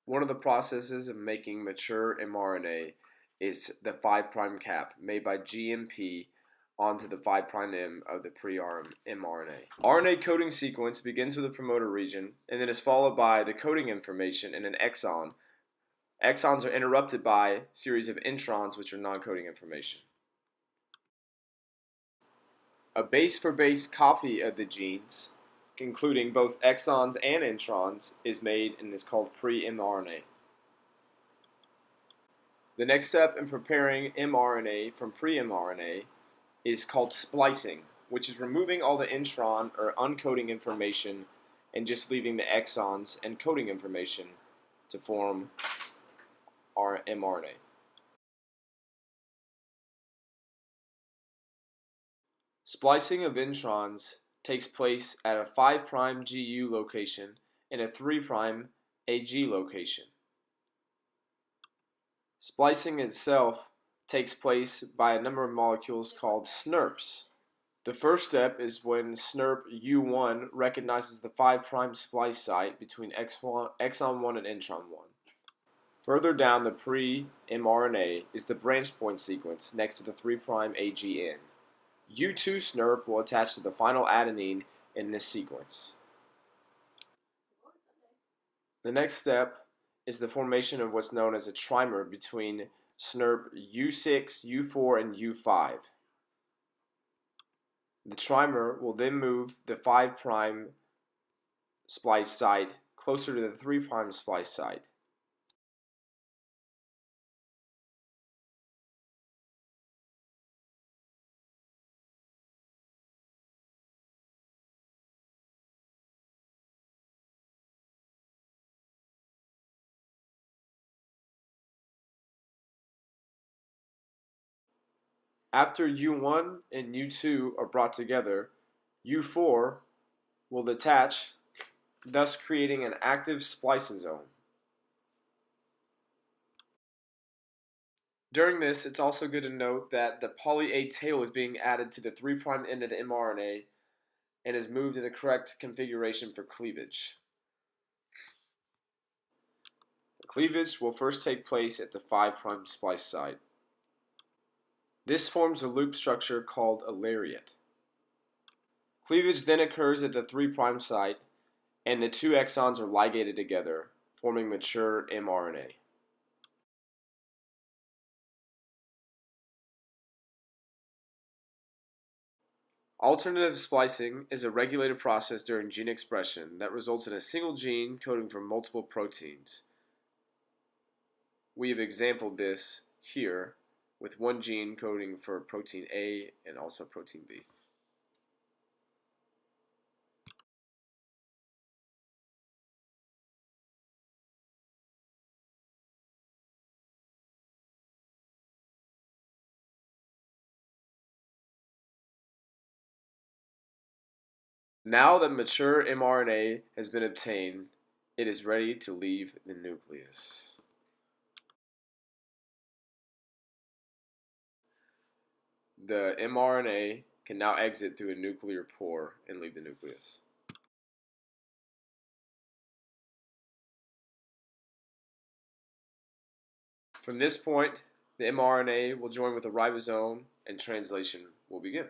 One of the processes of making mature mRNA is the 5' cap made by GMP onto the 5' end of the pre-mRNA. RNA coding sequence begins with the promoter region and then is followed by the coding information in an exon. Exons are interrupted by a series of introns, which are non-coding information. A base-for-base copy of the genes, including both exons and introns, is made and is called pre-mRNA. The next step in preparing mRNA from pre-mRNA is called splicing, which is removing all the intron or uncoding information and just leaving the exons and coding information to form our mRNA. Splicing of introns takes place at a 5' GU location and a 3' AG location. Splicing itself takes place by a number of molecules called SNRPs. The first step is when SNRP U1 recognizes the 5' splice site between exon 1 and intron 1. Further down the pre-mRNA is the branch point sequence next to the 3' AGN. U2 SNRP will attach to the final adenine in this sequence. The next step is the formation of what's known as a trimer between SNRP U6, U4, and U5. The trimer will then move the 5' splice site closer to the 3' splice site. After U1 and U2 are brought together, U4 will detach, thus creating an active spliceosome. During this, it's also good to note that the poly A tail is being added to the 3' end of the mRNA and is moved in the correct configuration for cleavage. The cleavage will first take place at the 5' splice site. This forms a loop structure called a lariat. Cleavage then occurs at the 3' site, and the two exons are ligated together, forming mature mRNA. Alternative splicing is a regulated process during gene expression that results in a single gene coding for multiple proteins. We have exampled this here with one gene coding for protein A and also protein B. Now that mature mRNA has been obtained, it is ready to leave the nucleus. The mRNA can now exit through a nuclear pore and leave the nucleus. From this point, the mRNA will join with the ribosome and translation will begin.